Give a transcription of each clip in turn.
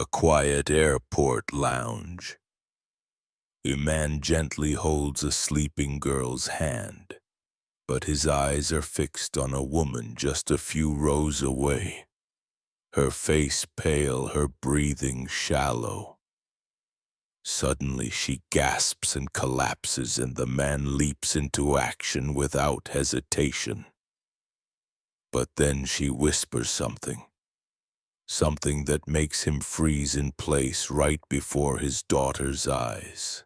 A quiet airport lounge. A man gently holds a sleeping girl's hand, but his eyes are fixed on a woman just a few rows away. Her face pale, her breathing shallow. Suddenly she gasps and collapses, and the man leaps into action without hesitation. But then she whispers something that makes him freeze in place right before his daughter's eyes.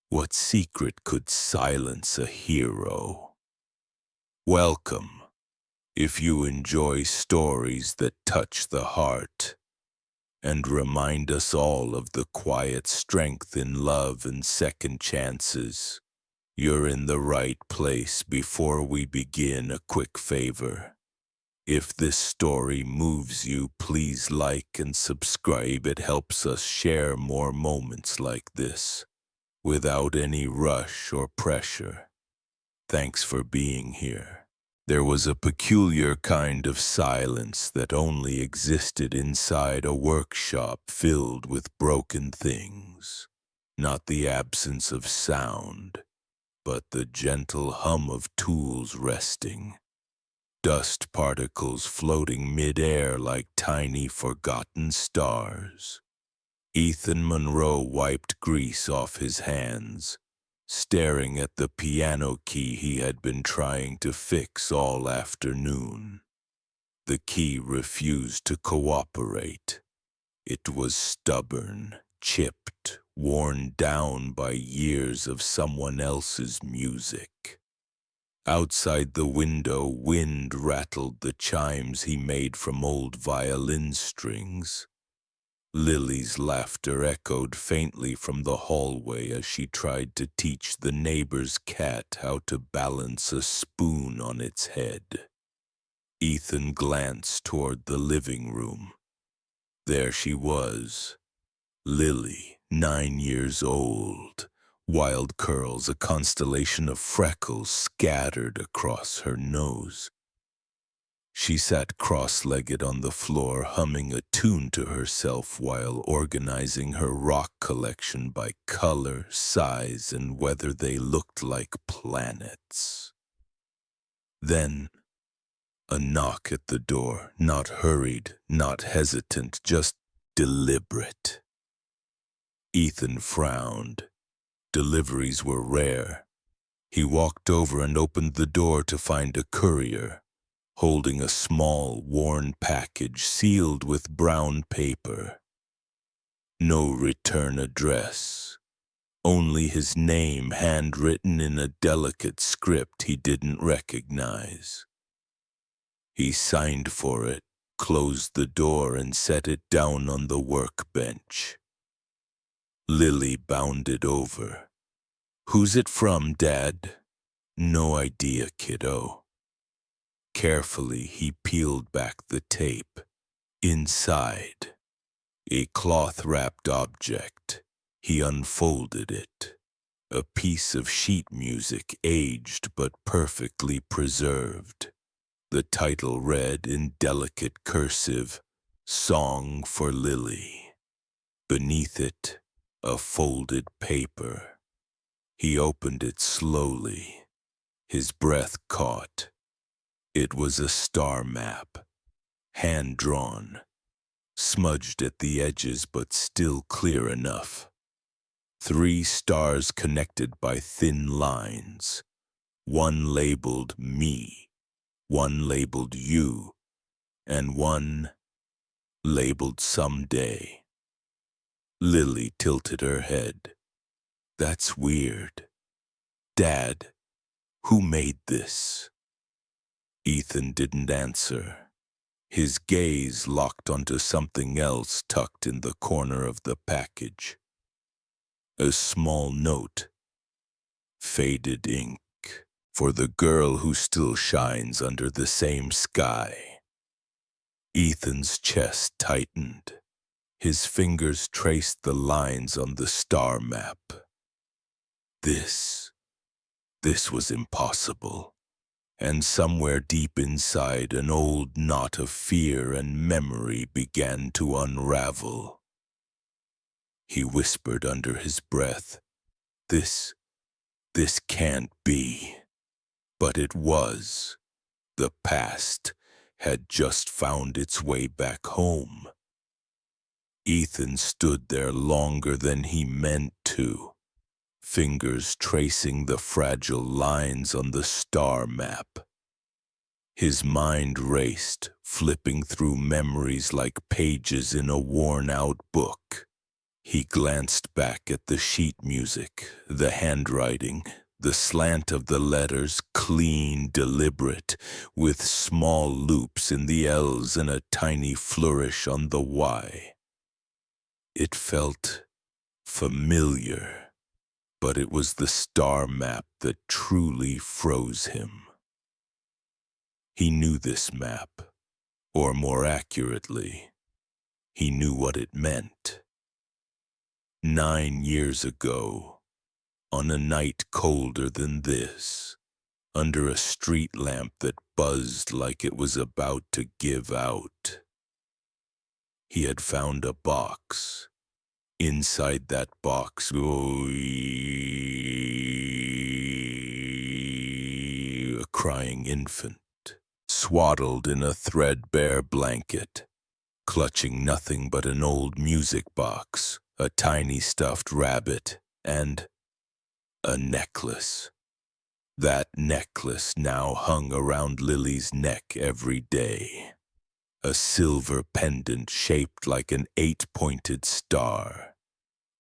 What secret could silence a hero? Welcome, if you enjoy stories that touch the heart and remind us all of the quiet strength in love and second chances. You're in the right place. Before we begin, a quick favor. If this story moves you, please like and subscribe. It helps us share more moments like this, without any rush or pressure. Thanks for being here. There was a peculiar kind of silence that only existed inside a workshop filled with broken things. Not the absence of sound, but the gentle hum of tools resting. Dust particles floating mid-air like tiny forgotten stars. Ethan Monroe wiped grease off his hands, staring at the piano key he had been trying to fix all afternoon. The key refused to cooperate. It was stubborn, chipped, worn down by years of someone else's music. Outside the window, wind rattled the chimes he made from old violin strings. Lily's laughter echoed faintly from the hallway as she tried to teach the neighbor's cat how to balance a spoon on its head. Ethan glanced toward the living room. There she was, Lily, 9 years old, wild curls, a constellation of freckles scattered across her nose. She sat cross-legged on the floor, humming a tune to herself while organizing her rock collection by color, size, and whether they looked like planets. Then, a knock at the door, not hurried, not hesitant, just deliberate. Ethan frowned. Deliveries were rare. He walked over and opened the door to find a courier, holding a small, worn package sealed with brown paper. No return address, only his name handwritten in a delicate script he didn't recognize. He signed for it, closed the door, and set it down on the workbench. Lily bounded over. "Who's it from, Dad?" "No idea, kiddo." Carefully, he peeled back the tape. Inside, a cloth-wrapped object. He unfolded it. A piece of sheet music, aged but perfectly preserved. The title read in delicate cursive, "Song for Lily." Beneath it, a folded paper. He opened it slowly. His breath caught. It was a star map, hand-drawn, smudged at the edges but still clear enough. 3 stars connected by thin lines, one labeled me, one labeled you, and one labeled someday. Lily tilted her head. "That's weird. Dad, who made this?" Ethan didn't answer. His gaze locked onto something else tucked in the corner of the package. A small note. Faded ink. For the girl who still shines under the same sky. Ethan's chest tightened. His fingers traced the lines on the star map. This was impossible. and somewhere deep inside an old knot of fear and memory began to unravel. He whispered under his breath, This can't be." But it was. The past had just found its way back home. Ethan stood there longer than he meant to, fingers tracing the fragile lines on the star map. His mind raced, flipping through memories like pages in a worn-out book. He glanced back at the sheet music, the handwriting, the slant of the letters, clean, deliberate, with small loops in the L's and a tiny flourish on the Y. It felt familiar, but it was the star map that truly froze him. He knew this map, or more accurately, he knew what it meant. 9 years ago, on a night colder than this, under a street lamp that buzzed like it was about to give out, he had found a box. Inside that box, a crying infant, swaddled in a threadbare blanket, clutching nothing but an old music box, a tiny stuffed rabbit, and a necklace. That necklace now hung around Lily's neck every day. A silver pendant shaped like an 8-pointed star,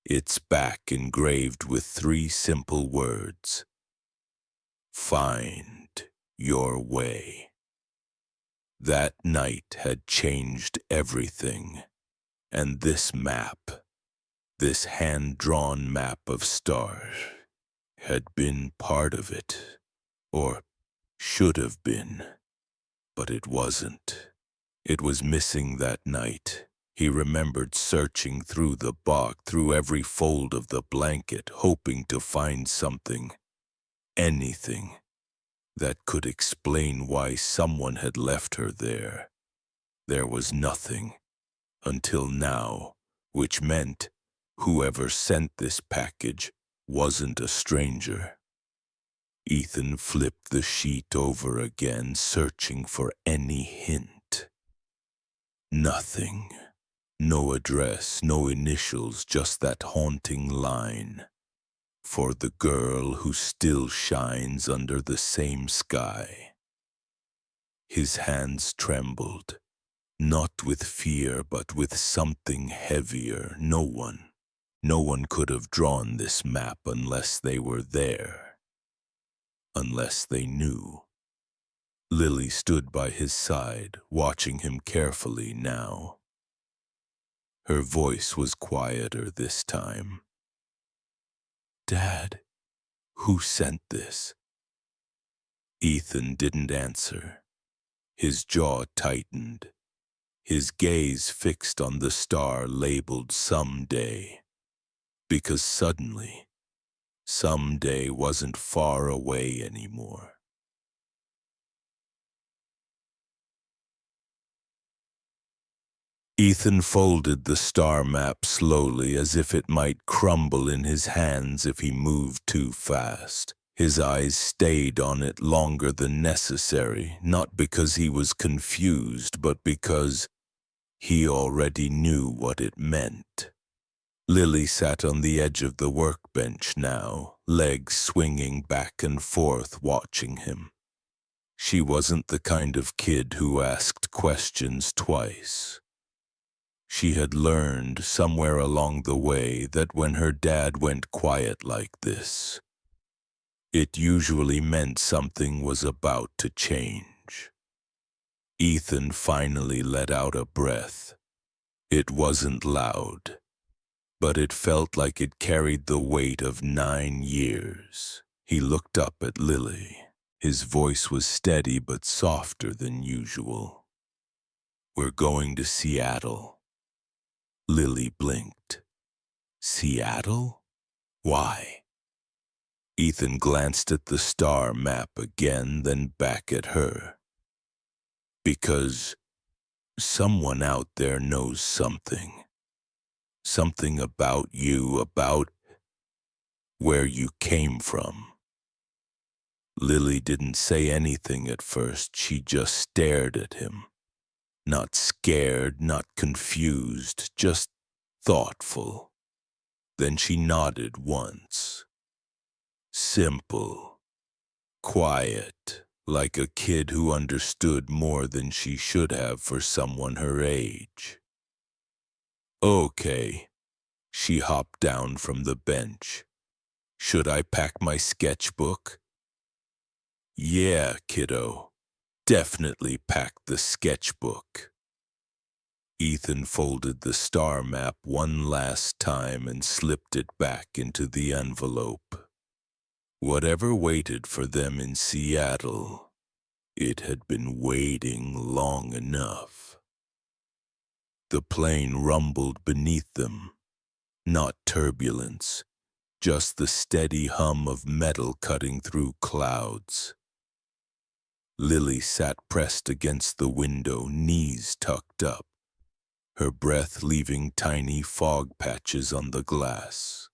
its back engraved with 3 simple words: "Find your way." That night had changed everything, and this map, this hand-drawn map of stars, had been part of it, or should have been, but it wasn't. It was missing that night. He remembered searching through the box, through every fold of the blanket, hoping to find something, anything, that could explain why someone had left her there. There was nothing, until now, which meant whoever sent this package wasn't a stranger. Ethan flipped the sheet over again, searching for any hint. Nothing. No address, no initials, just that haunting line. For the girl who still shines under the same sky. His hands trembled, not with fear but with something heavier. No one could have drawn this map unless they were there. Unless they knew. Lily stood by his side, watching him carefully now. Her voice was quieter this time. "Dad, who sent this?" Ethan didn't answer. His jaw tightened, his gaze fixed on the star labeled someday. Because suddenly, someday wasn't far away anymore. Ethan folded the star map slowly, as if it might crumble in his hands if he moved too fast. His eyes stayed on it longer than necessary, not because he was confused, but because he already knew what it meant. Lily sat on the edge of the workbench now, legs swinging back and forth, watching him. She wasn't the kind of kid who asked questions twice. She had learned somewhere along the way that when her dad went quiet like this, it usually meant something was about to change. Ethan finally let out a breath. It wasn't loud, but it felt like it carried the weight of 9 years. He looked up at Lily. His voice was steady but softer than usual. "We're going to Seattle." Lily blinked. "Seattle? Why?" Ethan glanced at the star map again, then back at her. Because someone out there knows something. Something about you, about where you came from. Lily didn't say anything at first. She just stared at him. Not scared, not confused, just thoughtful. Then she nodded once. Simple, quiet, like a kid who understood more than she should have for someone her age. Okay. She hopped down from the bench. Should I pack my sketchbook? Yeah, kiddo. Definitely pack the sketchbook. Ethan folded the star map one last time and slipped it back into the envelope. Whatever waited for them in Seattle, it had been waiting long enough. The plane rumbled beneath them. Not turbulence, just the steady hum of metal cutting through clouds. Lily sat pressed against the window, knees tucked up, her breath leaving tiny fog patches on the glass.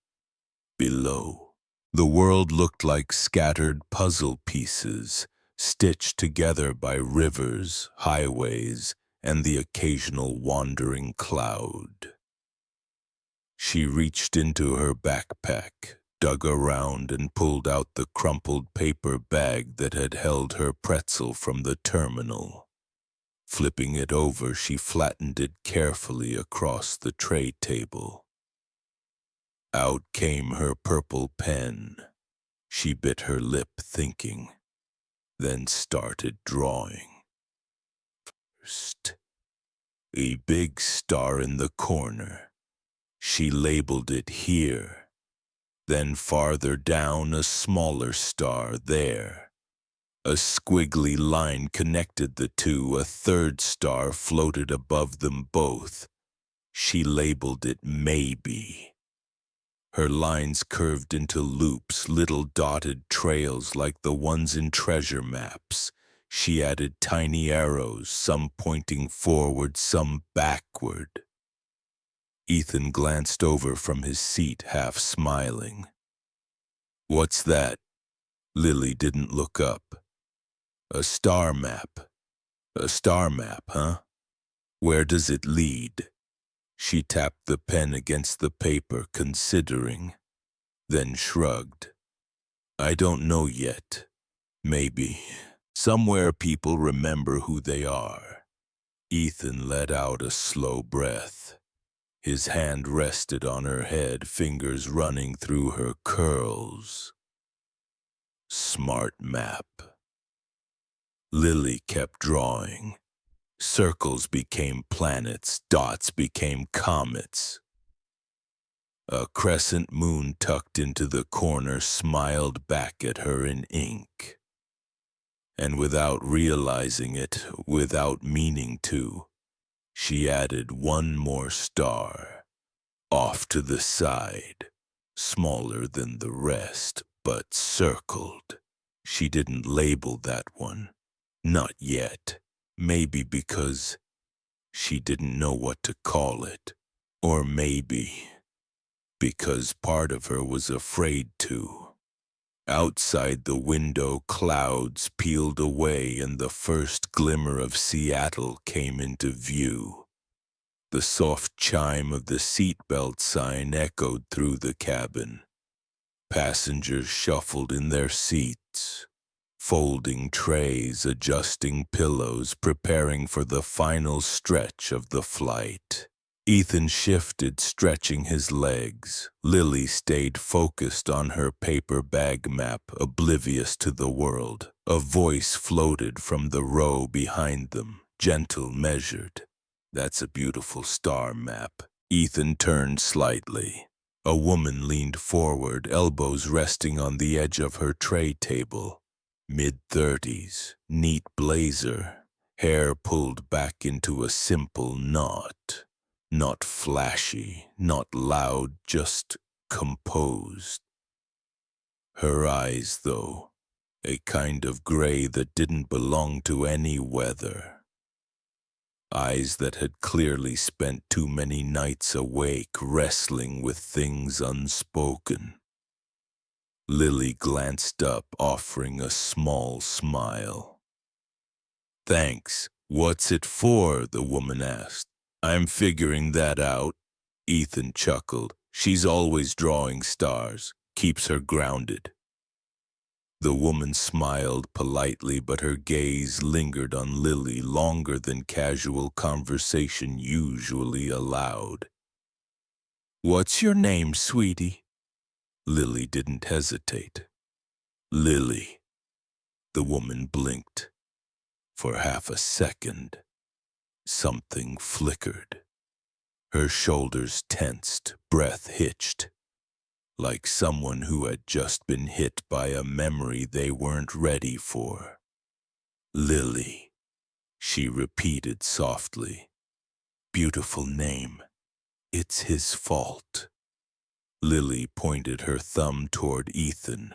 Below, the world looked like scattered puzzle pieces, stitched together by rivers, highways, and the occasional wandering cloud. She reached into her backpack, dug around, and pulled out the crumpled paper bag that had held her pretzel from the terminal. Flipping it over, she flattened it carefully across the tray table. Out came her purple pen. She bit her lip, thinking, then started drawing. First, a big star in the corner. She labeled it here. Then farther down, a smaller star there. A squiggly line connected the two. A third star floated above them both. She labeled it maybe. Her lines curved into loops, little dotted trails like the ones in treasure maps. She added tiny arrows, some pointing forward, some backward. Ethan glanced over from his seat, half smiling. What's that? Lily didn't look up. A star map. A star map, huh? Where does it lead? She tapped the pen against the paper, considering, then shrugged. I don't know yet. Maybe. Somewhere people remember who they are. Ethan let out a slow breath. His hand rested on her head, fingers running through her curls. Smart map. Lily kept drawing. Circles became planets, dots became comets. A crescent moon tucked into the corner smiled back at her in ink. And without realizing it, without meaning to, she added one more star, off to the side, smaller than the rest, but circled. She didn't label that one. Not yet. Maybe because she didn't know what to call it. Or maybe because part of her was afraid to. Outside the window, clouds peeled away and the first glimmer of Seattle came into view. The soft chime of the seatbelt sign echoed through the cabin. Passengers shuffled in their seats, folding trays, adjusting pillows, preparing for the final stretch of the flight. Ethan shifted, stretching his legs. Lily stayed focused on her paper bag map, oblivious to the world. A voice floated from the row behind them, gentle, measured. That's a beautiful star map. Ethan turned slightly. A woman leaned forward, elbows resting on the edge of her tray table. Mid-30s, neat blazer, hair pulled back into a simple knot. Not flashy, not loud, just composed. Her eyes, though, a kind of gray that didn't belong to any weather. Eyes that had clearly spent too many nights awake wrestling with things unspoken. Lily glanced up, offering a small smile. "Thanks. What's it for?" the woman asked. "I'm figuring that out." Ethan chuckled. "She's always drawing stars. Keeps her grounded." The woman smiled politely, but her gaze lingered on Lily longer than casual conversation usually allowed. "What's your name, sweetie?" Lily didn't hesitate. "Lily." The woman blinked. For half a second, something flickered. Her shoulders tensed, breath hitched, like someone who had just been hit by a memory they weren't ready for. "Lily," she repeated softly. "Beautiful name. It's his fault." Lily pointed her thumb toward Ethan.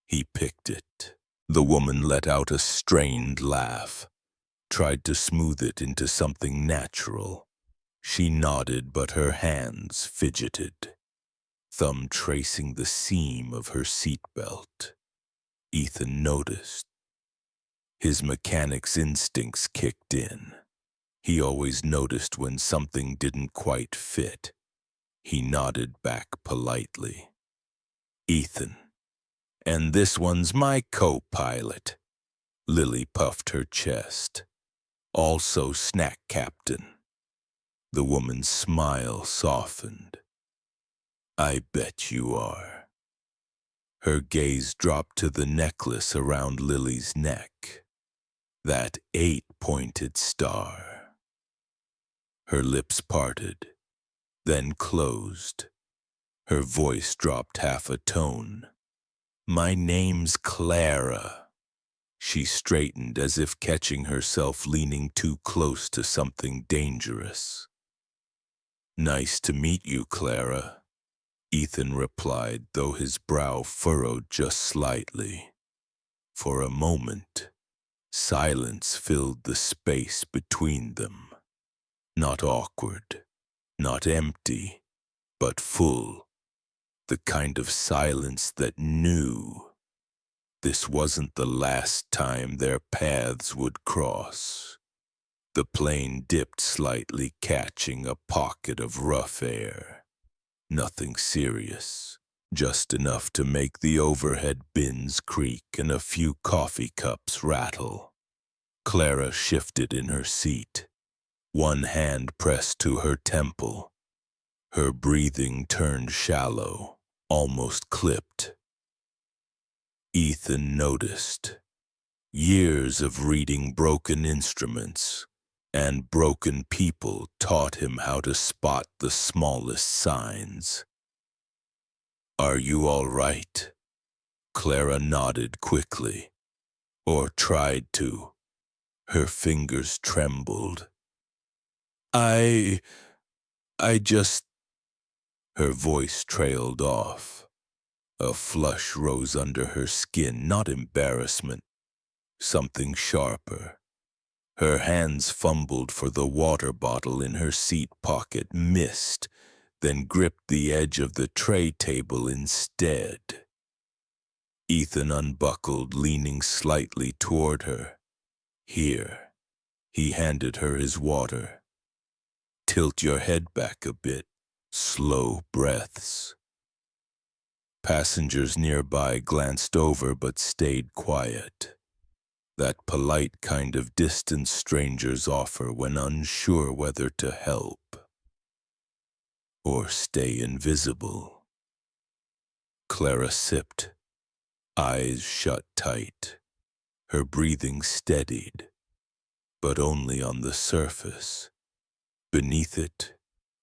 He picked it. The woman let out a strained laugh, tried to smooth it into something natural. She nodded, but her hands fidgeted, thumb tracing the seam of her seatbelt. Ethan noticed. His mechanic's instincts kicked in. He always noticed when something didn't quite fit. He nodded back politely. "Ethan. And this one's my co-pilot." Lily puffed her chest. "Also snack captain." The woman's smile softened. "I bet you are." Her gaze dropped to the necklace around Lily's neck. That 8-pointed star. Her lips parted, then closed. Her voice dropped half a tone. "My name's Clara." She straightened as if catching herself leaning too close to something dangerous. "Nice to meet you, Clara," Ethan replied, though his brow furrowed just slightly. For a moment, silence filled the space between them. Not awkward, not empty, but full. The kind of silence that knew this wasn't the last time their paths would cross. The plane dipped slightly, catching a pocket of rough air. Nothing serious, just enough to make the overhead bins creak and a few coffee cups rattle. Clara shifted in her seat, one hand pressed to her temple. Her breathing turned shallow, almost clipped. Ethan noticed. Years of reading broken instruments and broken people taught him how to spot the smallest signs. "Are you all right?" Clara nodded quickly, or tried to. Her fingers trembled. I just..." Her voice trailed off. A flush rose under her skin, not embarrassment, something sharper. Her hands fumbled for the water bottle in her seat pocket, missed, then gripped the edge of the tray table instead. Ethan unbuckled, leaning slightly toward her. "Here." He handed her his water. "Tilt your head back a bit. Slow breaths." Passengers nearby glanced over but stayed quiet. That polite kind of distance strangers offer when unsure whether to help or stay invisible. Clara sipped, eyes shut tight. Her breathing steadied, but only on the surface. Beneath it,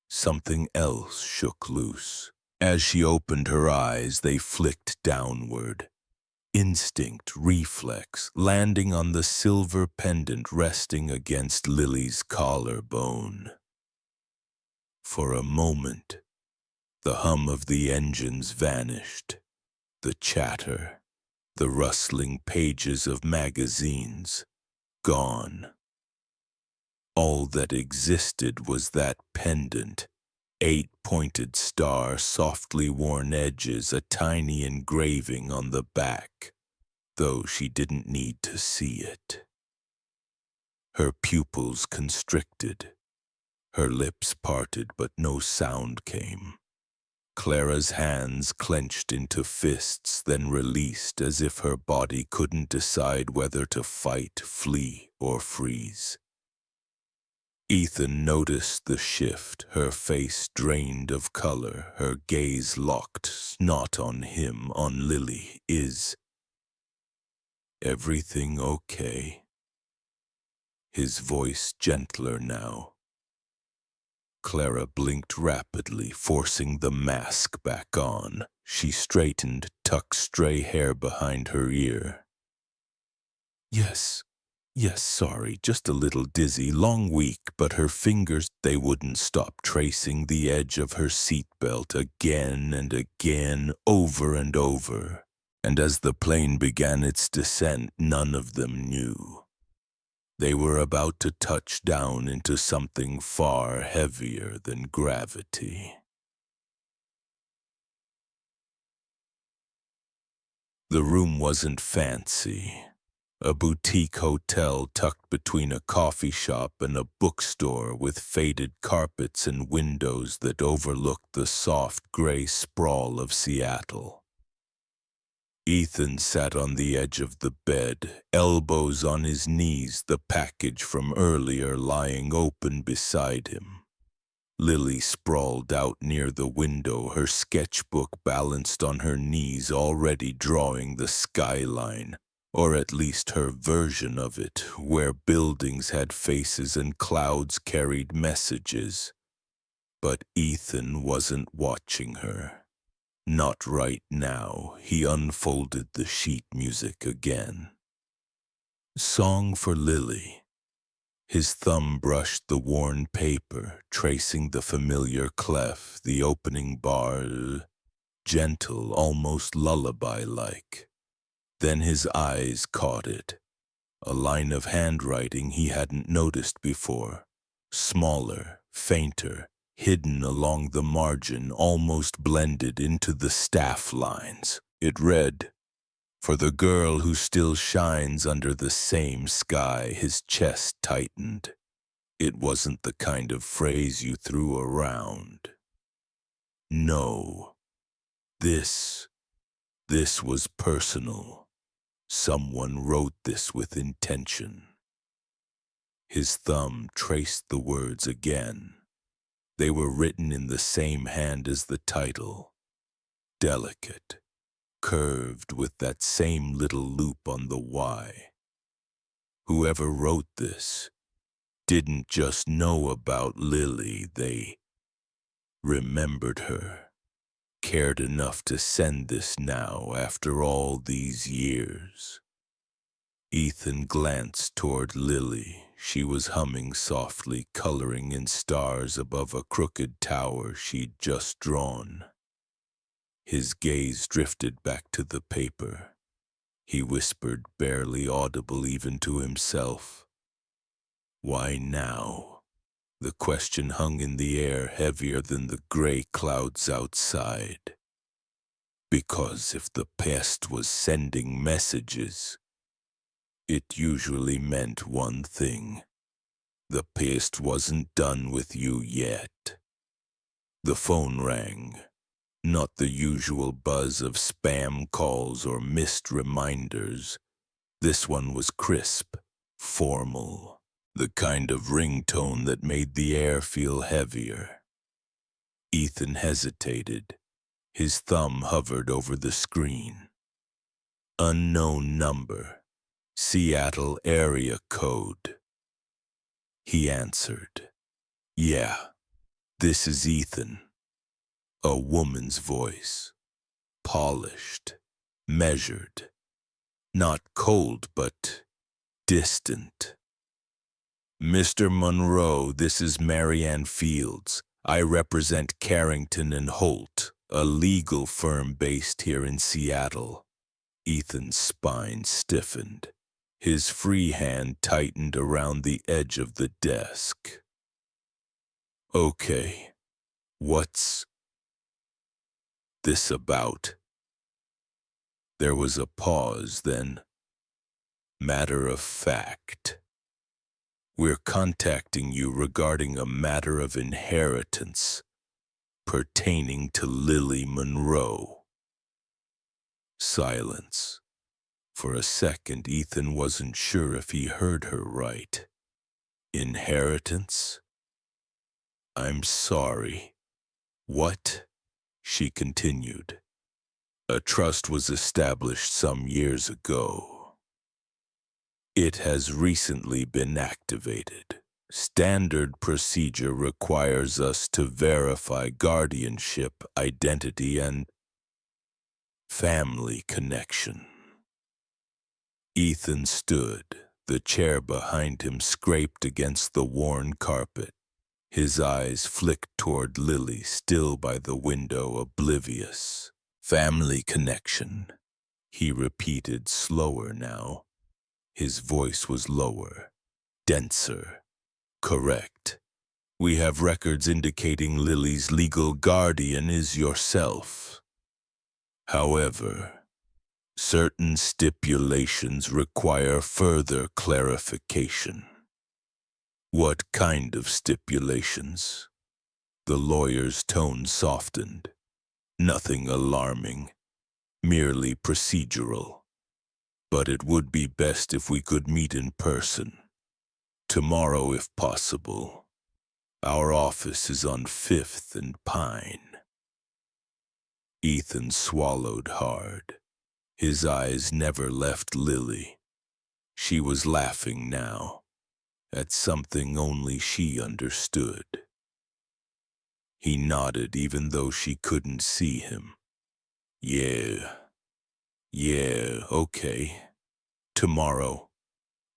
something else shook loose. As she opened her eyes, they flicked downward. Instinct, reflex, landing on the silver pendant resting against Lily's collarbone. For a moment, the hum of the engines vanished. the chatter, the rustling pages of magazines, gone. All that existed was that pendant, 8-pointed star, softly worn edges, a tiny engraving on the back, though she didn't need to see it. Her pupils constricted, her lips parted, but no sound came. Clara's hands clenched into fists, then released as if her body couldn't decide whether to fight, flee, or freeze. Ethan noticed the shift, her face drained of color, her gaze locked, not on him, on Lily. Is everything okay? His voice gentler now. Clara blinked rapidly, forcing the mask back on. She straightened, tucked stray hair behind her ear. Yes, sorry, just a little dizzy, long week, but her fingers, they wouldn't stop tracing the edge of her seatbelt again and again, over and over. And as the plane began its descent, none of them knew. They were about to touch down into something far heavier than gravity. The room wasn't fancy. A boutique hotel tucked between a coffee shop and a bookstore, with faded carpets and windows that overlooked the soft gray sprawl of Seattle. Ethan sat on the edge of the bed, elbows on his knees, the package from earlier lying open beside him. Lily sprawled out near the window, her sketchbook balanced on her knees, already drawing the skyline, or at least her version of it, where buildings had faces and clouds carried messages. But Ethan wasn't watching her. Not right now. He unfolded the sheet music again. Song for Lily. His thumb brushed the worn paper, tracing the familiar clef, the opening bar, gentle, almost lullaby-like. Then his eyes caught it. A line of handwriting he hadn't noticed before. Smaller, fainter, hidden along the margin, almost blended into the staff lines. It read, "For the girl who still shines under the same sky." His chest tightened. It wasn't the kind of phrase you threw around. No. This was personal. Someone wrote this with intention. His thumb traced the words again. They were written in the same hand as the title. Delicate, curved, with that same little loop on the Y. Whoever wrote this didn't just know about Lily, they remembered her, cared enough to send this now after all these years. Ethan glanced toward Lily. She was humming softly, coloring in stars above a crooked tower she'd just drawn. His gaze drifted back to the paper. He whispered, barely audible even to himself, "Why now?" The question hung in the air, heavier than the gray clouds outside. Because if the past was sending messages, it usually meant one thing. The past wasn't done with you yet. The phone rang. Not the usual buzz of spam calls or missed reminders. This one was crisp, formal, the kind of ringtone that made the air feel heavier. Ethan hesitated. His thumb hovered over the screen. Unknown number. Seattle area code. He answered. "Yeah, this is Ethan." A woman's voice. Polished, measured. Not cold, but distant. "Mr. Monroe, this is Marianne Fields. I represent Carrington and Holt." A legal firm based here in Seattle. Ethan's spine stiffened. His free hand tightened around the edge of the desk. Okay, what's this about? There was a pause, then, matter of fact. We're contacting you regarding a matter of inheritance pertaining to Lily Monroe. Silence. For a second, Ethan wasn't sure if he heard her right. Inheritance? I'm sorry. What? She continued. A trust was established some years ago. It has recently been activated. Standard procedure requires us to verify guardianship, identity, and family connection. Ethan stood, the chair behind him scraped against the worn carpet. His eyes flicked toward Lily, still by the window, oblivious. Family connection, he repeated, slower now. His voice was lower, denser. Correct. We have records indicating Lily's legal guardian is yourself. However, certain stipulations require further clarification. What kind of stipulations? The lawyer's tone softened. Nothing alarming, merely procedural. But it would be best if we could meet in person. Tomorrow, if possible. Our office is on 5th and Pine. Ethan swallowed hard. His eyes never left Lily. She was laughing now, at something only she understood. He nodded even though she couldn't see him. Yeah, okay. Tomorrow.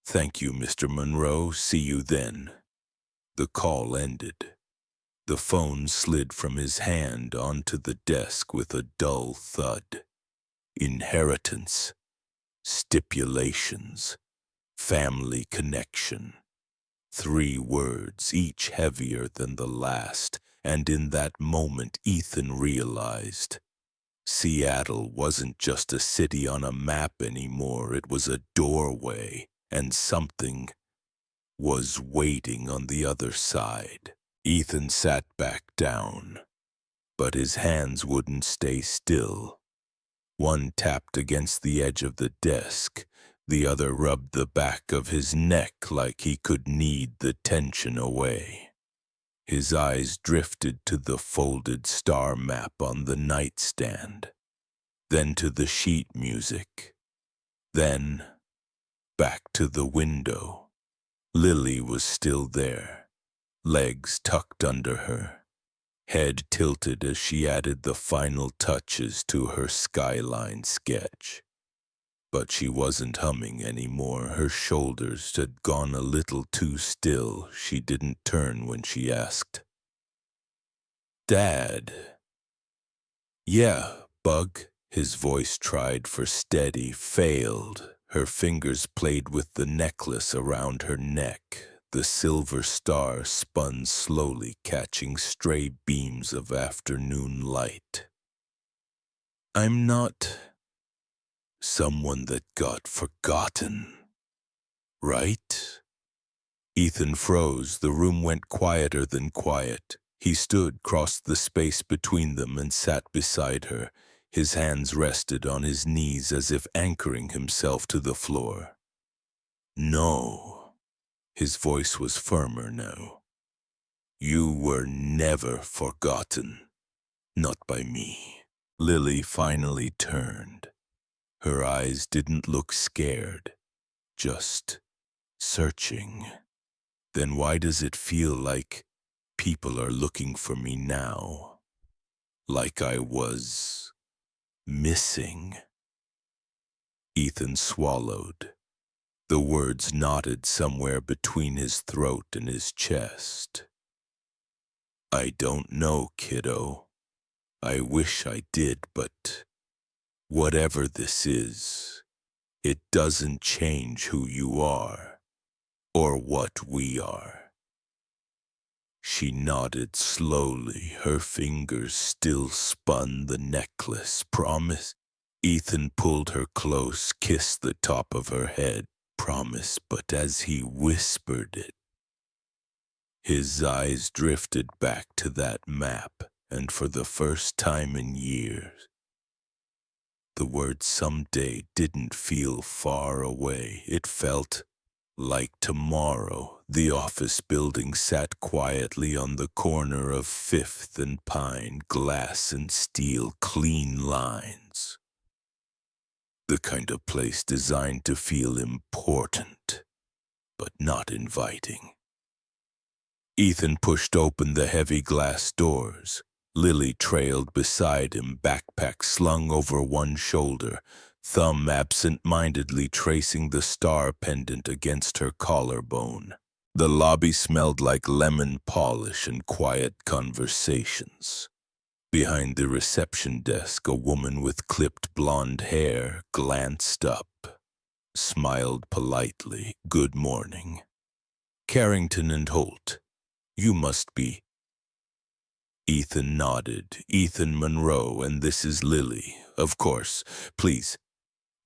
Thank you, Mr. Monroe. See you then. The call ended. The phone slid from his hand onto the desk with a dull thud. Inheritance, stipulations, family connection. 3 words, each heavier than the last, and in that moment Ethan realized Seattle wasn't just a city on a map anymore, it was a doorway, and something was waiting on the other side. Ethan sat back down, but his hands wouldn't stay still. One tapped against the edge of the desk, the other rubbed the back of his neck like he could knead the tension away. His eyes drifted to the folded star map on the nightstand, then to the sheet music, then back to the window. Lily was still there, legs tucked under her, head tilted as she added the final touches to her skyline sketch. But she wasn't humming anymore. Her shoulders had gone a little too still. She didn't turn when she asked, "Dad?" "Yeah, Bug." His voice tried for steady, failed. Her fingers played with the necklace around her neck. The silver star spun slowly, catching stray beams of afternoon light. "I'm not someone that got forgotten, right?" Ethan froze. The room went quieter than quiet. He stood, crossed the space between them, and sat beside her. His hands rested on his knees as if anchoring himself to the floor. "No." His voice was firmer now. "You were never forgotten. Not by me." Lily finally turned. Her eyes didn't look scared, just searching. "Then why does it feel like people are looking for me now? Like I was missing?" Ethan swallowed. The words knotted somewhere between his throat and his chest. "I don't know, kiddo. I wish I did, but whatever this is, it doesn't change who you are or what we are." She nodded slowly, her fingers still spun the necklace. "Promise?" Ethan pulled her close, kissed the top of her head. "Promise," but as he whispered it, his eyes drifted back to that map, and for the first time in years, the word someday didn't feel far away. It felt like tomorrow. The office building sat quietly on the corner of 5th and Pine, glass and steel, clean lines. The kind of place designed to feel important, but not inviting. Ethan pushed open the heavy glass doors. Lily trailed beside him, backpack slung over one shoulder, thumb absent-mindedly tracing the star pendant against her collarbone. The lobby smelled like lemon polish and quiet conversations. Behind the reception desk, a woman with clipped blonde hair glanced up, smiled politely. "Good morning. Carrington and Holt. You must be—" Ethan nodded. "Ethan Monroe, and this is Lily. Of course. Please,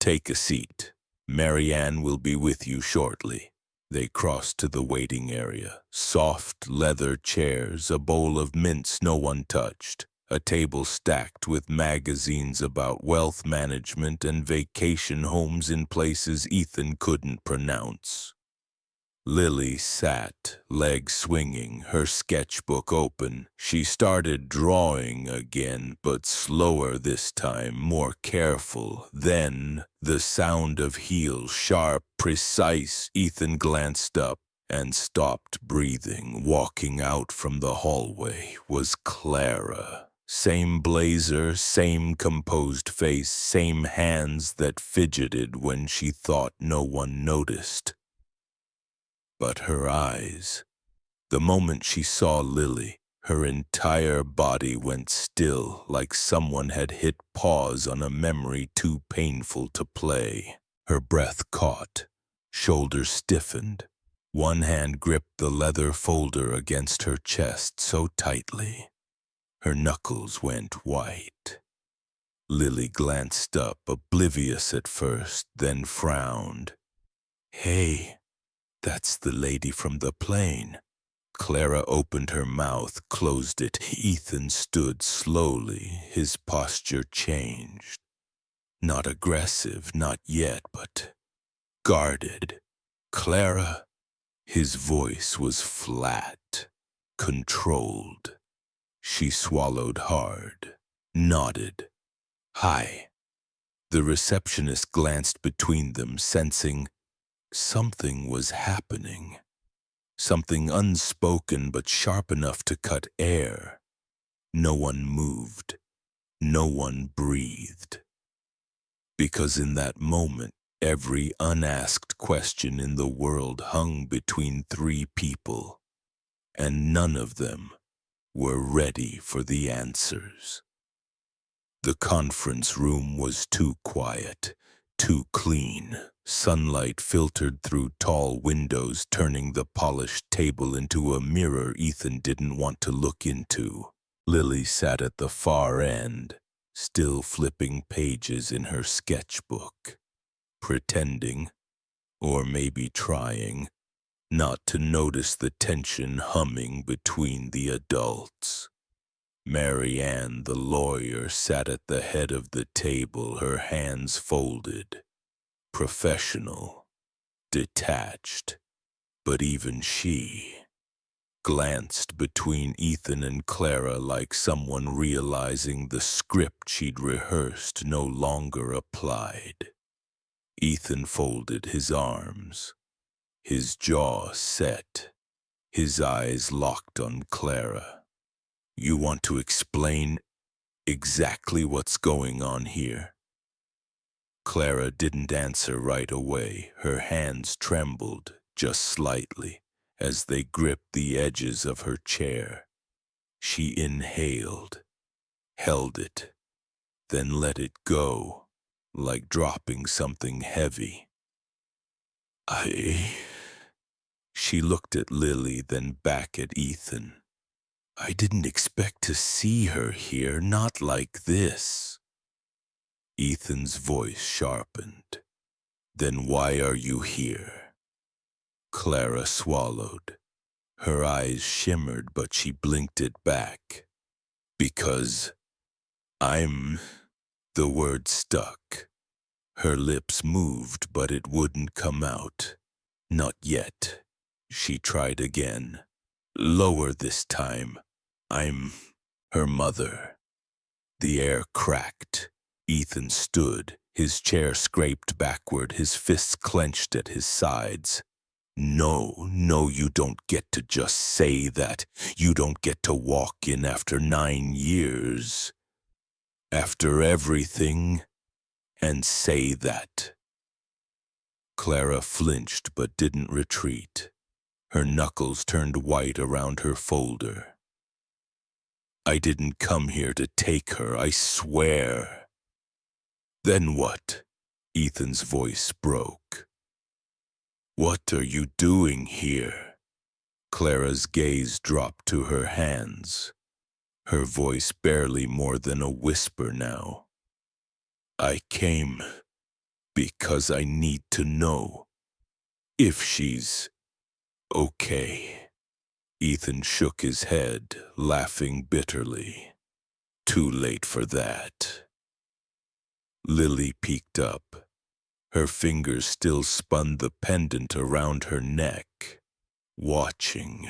take a seat. Marianne will be with you shortly." They crossed to the waiting area. Soft leather chairs, a bowl of mints no one touched, a table stacked with magazines about wealth management and vacation homes in places Ethan couldn't pronounce. Lily sat, legs swinging, her sketchbook open. She started drawing again, but slower this time, more careful. Then, the sound of heels, sharp, precise. Ethan glanced up and stopped breathing. Walking out from the hallway was Clara. Same blazer, same composed face, same hands that fidgeted when she thought no one noticed. But her eyes, the moment she saw Lily, her entire body went still, like someone had hit pause on a memory too painful to play. Her breath caught, shoulders stiffened. One hand gripped the leather folder against her chest so tightly, her knuckles went white. Lily glanced up, oblivious at first, then frowned. "Hey. That's the lady from the plane." Clara opened her mouth, closed it. Ethan stood slowly, his posture changed. Not aggressive, not yet, but guarded. "Clara." His voice was flat, controlled. She swallowed hard, nodded. "Hi." The receptionist glanced between them, sensing something was happening. Something unspoken but sharp enough to cut air. No one moved. No one breathed. Because in that moment, every unasked question in the world hung between three people, and none of them were ready for the answers. The conference room was too quiet, too clean. Sunlight filtered through tall windows, turning the polished table into a mirror Ethan didn't want to look into. Lily sat at the far end, still flipping pages in her sketchbook, pretending, or maybe trying, not to notice the tension humming between the adults. Marianne, the lawyer, sat at the head of the table, her hands folded. Professional, detached, but even she glanced between Ethan and Clara like someone realizing the script she'd rehearsed no longer applied. Ethan folded his arms, his jaw set, his eyes locked on Clara. "You want to explain exactly what's going on here?" Clara didn't answer right away. Her hands trembled, just slightly, as they gripped the edges of her chair. She inhaled, held it, then let it go, like dropping something heavy. I... She looked at Lily, then back at Ethan. I didn't expect to see her here, not like this. Ethan's voice sharpened. Then why are you here? Clara swallowed. Her eyes shimmered, but she blinked it back. Because I'm... The word stuck. Her lips moved, but it wouldn't come out. Not yet. She tried again. Lower this time. I'm her mother. The air cracked. Ethan stood, his chair scraped backward, his fists clenched at his sides. No, no, you don't get to just say that. You don't get to walk in after 9 years. After everything, and say that. Clara flinched but didn't retreat. Her knuckles turned white around her folder. I didn't come here to take her, I swear. Then what? Ethan's voice broke. What are you doing here? Clara's gaze dropped to her hands, her voice barely more than a whisper now. I came because I need to know if she's okay. Ethan shook his head, laughing bitterly. Too late for that. Lily peeked up. Her fingers still spun the pendant around her neck, watching,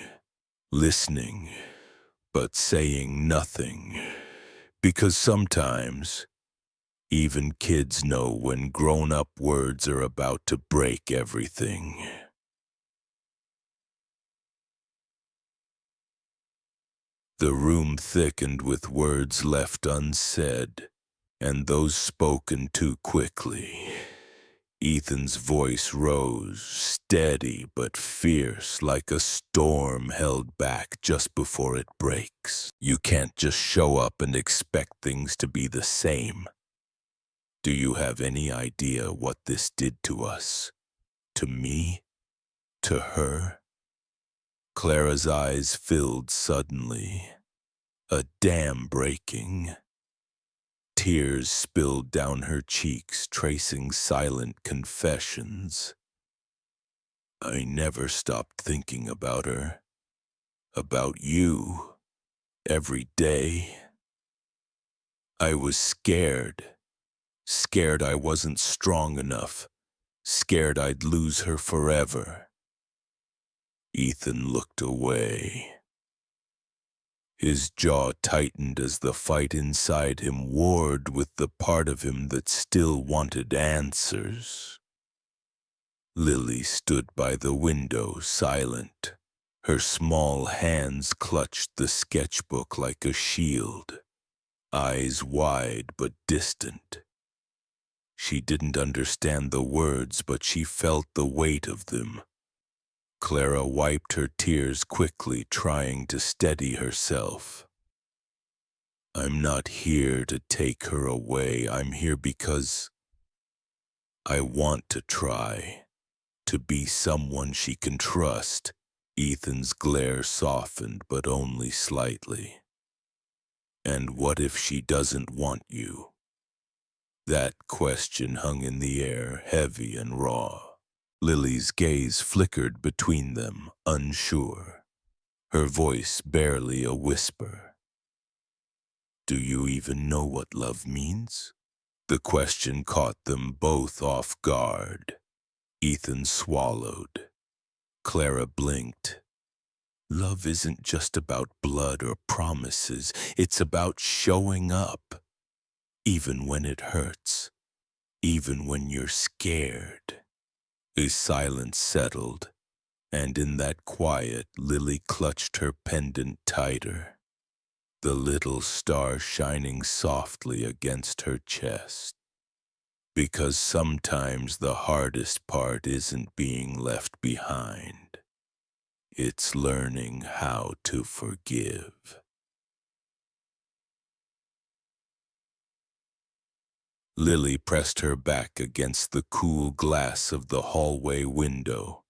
listening, but saying nothing. Because sometimes, even kids know when grown-up words are about to break everything. The room thickened with words left unsaid, and those spoken too quickly. Ethan's voice rose, steady but fierce, like a storm held back just before it breaks. You can't just show up and expect things to be the same. Do you have any idea what this did to us? To me? To her? Clara's eyes filled suddenly. A dam breaking. Tears spilled down her cheeks, tracing silent confessions. I never stopped thinking about her. About you. Every day. I was scared. Scared I wasn't strong enough. Scared I'd lose her forever. Ethan looked away. His jaw tightened as the fight inside him warred with the part of him that still wanted answers. Lily stood by the window, silent. Her small hands clutched the sketchbook like a shield, eyes wide but distant. She didn't understand the words, but she felt the weight of them. Clara wiped her tears quickly, trying to steady herself. I'm not here to take her away. I'm here because I want to try, to be someone she can trust. Ethan's glare softened, but only slightly. And what if she doesn't want you? That question hung in the air, heavy and raw. Lily's gaze flickered between them, unsure, her voice barely a whisper. Do you even know what love means? The question caught them both off guard. Ethan swallowed. Clara blinked. Love isn't just about blood or promises. It's about showing up, even when it hurts, even when you're scared. A silence settled, and in that quiet, Lily clutched her pendant tighter, the little star shining softly against her chest. Because sometimes the hardest part isn't being left behind. It's learning how to forgive. Lily pressed her back against the cool glass of the hallway window,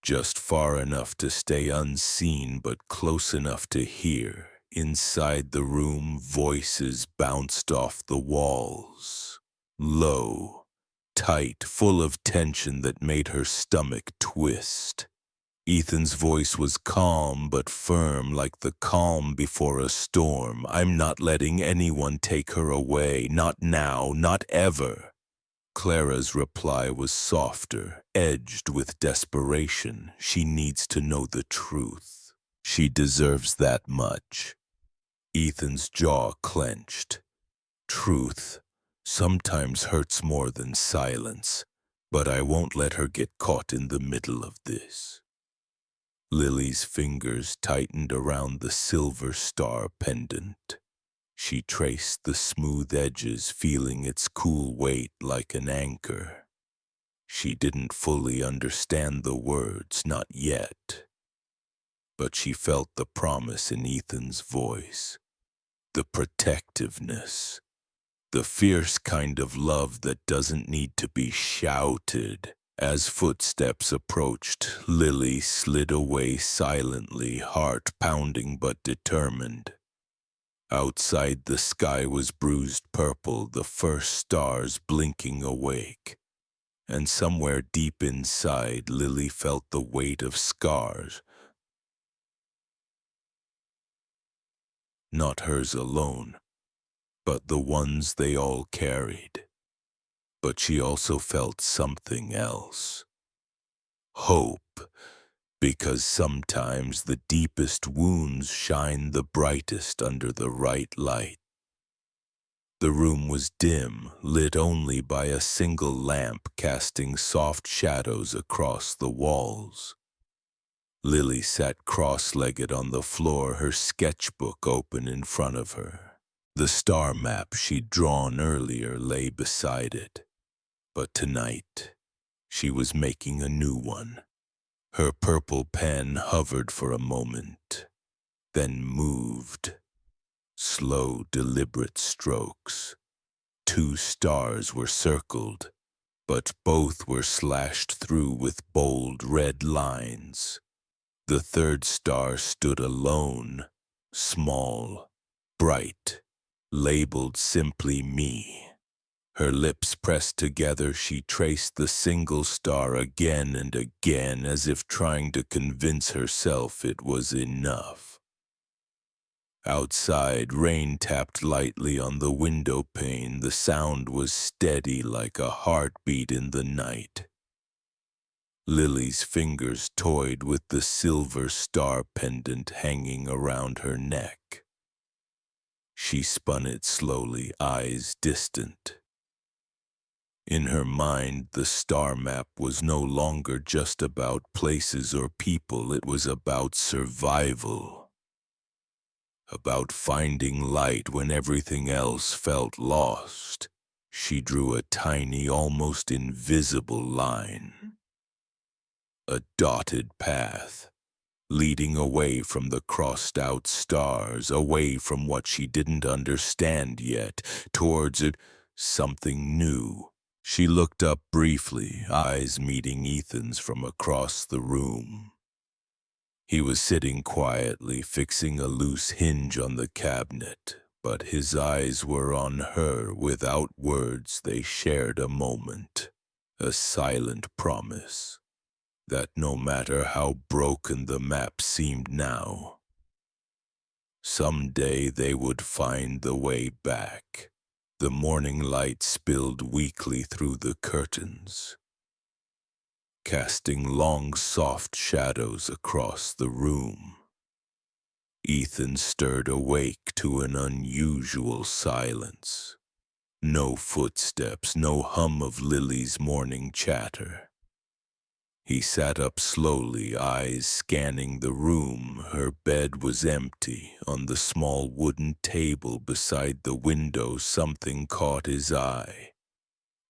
just far enough to stay unseen but close enough to hear. Inside the room, voices bounced off the walls. Low, tight, full of tension that made her stomach twist. Ethan's voice was calm but firm, like the calm before a storm. "I'm not letting anyone take her away. Not now, not ever." Clara's reply was softer, edged with desperation. "She needs to know the truth. She deserves that much." Ethan's jaw clenched. "Truth sometimes hurts more than silence, but I won't let her get caught in the middle of this." Lily's fingers tightened around the silver star pendant. She traced the smooth edges, feeling its cool weight like an anchor. She didn't fully understand the words, not yet, but she felt the promise in Ethan's voice, the protectiveness, the fierce kind of love that doesn't need to be shouted. As footsteps approached, Lily slid away silently, heart pounding but determined. Outside, the sky was bruised purple, the first stars blinking awake. And somewhere deep inside, Lily felt the weight of scars. Not hers alone, but the ones they all carried. But she also felt something else. Hope, because sometimes the deepest wounds shine the brightest under the right light. The room was dim, lit only by a single lamp casting soft shadows across the walls. Lily sat cross-legged on the floor, her sketchbook open in front of her. The star map she'd drawn earlier lay beside it. But tonight, she was making a new one. Her purple pen hovered for a moment, then moved. Slow, deliberate strokes. 2 stars were circled, but both were slashed through with bold red lines. The third star stood alone, small, bright, labeled simply me. Her lips pressed together, she traced the single star again and again, as if trying to convince herself it was enough. Outside, rain tapped lightly on the window pane. The sound was steady like a heartbeat in the night. Lily's fingers toyed with the silver star pendant hanging around her neck. She spun it slowly, eyes distant. In her mind, the star map was no longer just about places or people. It was about survival. About finding light when everything else felt lost. She drew a tiny, almost invisible line. A dotted path, leading away from the crossed-out stars, away from what she didn't understand yet, towards something new. She looked up briefly, eyes meeting Ethan's from across the room. He was sitting quietly, fixing a loose hinge on the cabinet, but his eyes were on her. Without words, they shared a moment, a silent promise that no matter how broken the map seemed now, someday they would find the way back. The morning light spilled weakly through the curtains, casting long, soft shadows across the room. Ethan stirred awake to an unusual silence. No footsteps, no hum of Lily's morning chatter. He sat up slowly, eyes scanning the room. Her bed was empty. On the small wooden table beside the window, something caught his eye.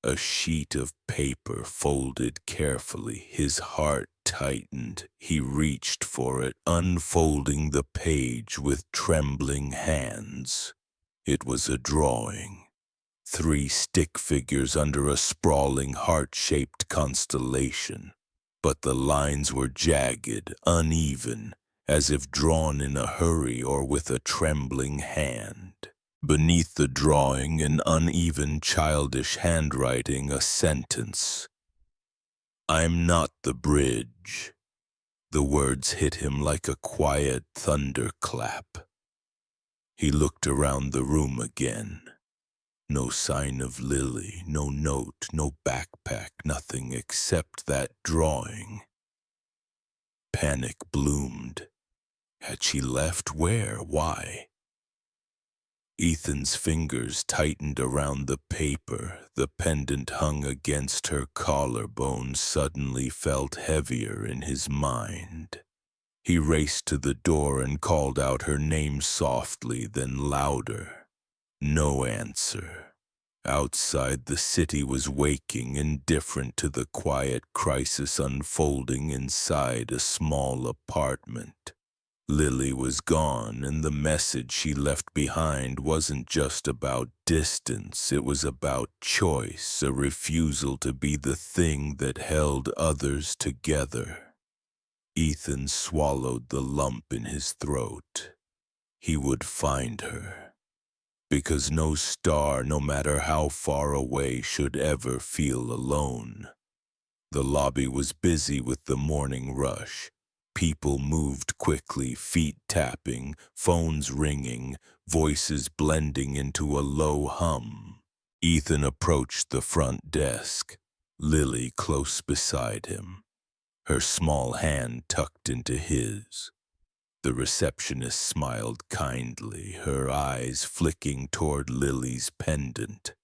A sheet of paper folded carefully. His heart tightened. He reached for it, unfolding the page with trembling hands. It was a drawing. 3 stick figures under a sprawling heart-shaped constellation, but the lines were jagged, uneven, as if drawn in a hurry or with a trembling hand. Beneath the drawing, in uneven, childish handwriting, a sentence. "I'm not the bridge." The words hit him like a quiet thunderclap. He looked around the room again. No sign of Lily, no note, no backpack, nothing except that drawing. Panic bloomed. Had she left? Where? Why? Ethan's fingers tightened around the paper. The pendant hung against her collarbone suddenly felt heavier in his mind. He raced to the door and called out her name softly, then louder. No answer. Outside, the city was waking, indifferent to the quiet crisis unfolding inside a small apartment. Lily was gone, and the message she left behind wasn't just about distance, it was about choice, a refusal to be the thing that held others together. Ethan swallowed the lump in his throat. He would find her. Because no star, no matter how far away, should ever feel alone. The lobby was busy with the morning rush. People moved quickly, feet tapping, phones ringing, voices blending into a low hum. Ethan approached the front desk, Lily close beside him, her small hand tucked into his. The receptionist smiled kindly, her eyes flicking toward Lily's pendant,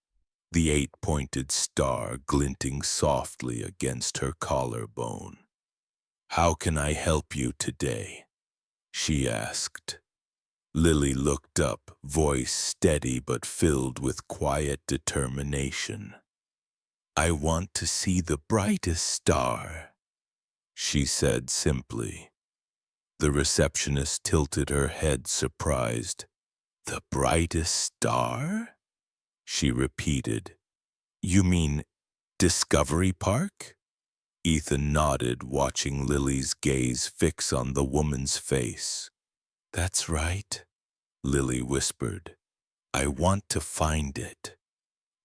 the 8-pointed star glinting softly against her collarbone. "How can I help you today?" she asked. Lily looked up, voice steady but filled with quiet determination. "I want to see the brightest star," she said simply. The receptionist tilted her head, surprised. "The brightest star?" she repeated. "You mean Discovery Park?" Ethan nodded, watching Lily's gaze fix on the woman's face. "That's right," Lily whispered. "I want to find it."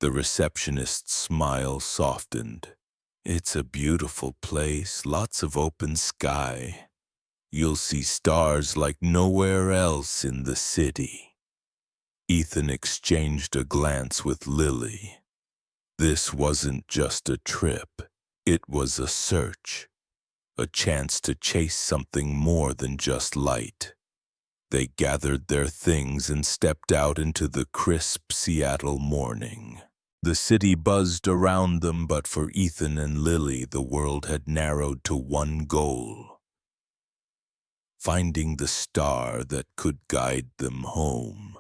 The receptionist's smile softened. "It's a beautiful place, lots of open sky. You'll see stars like nowhere else in the city." Ethan exchanged a glance with Lily. This wasn't just a trip. It was a search, a chance to chase something more than just light. They gathered their things and stepped out into the crisp Seattle morning. The city buzzed around them, but for Ethan and Lily, the world had narrowed to one goal: finding the star that could guide them home.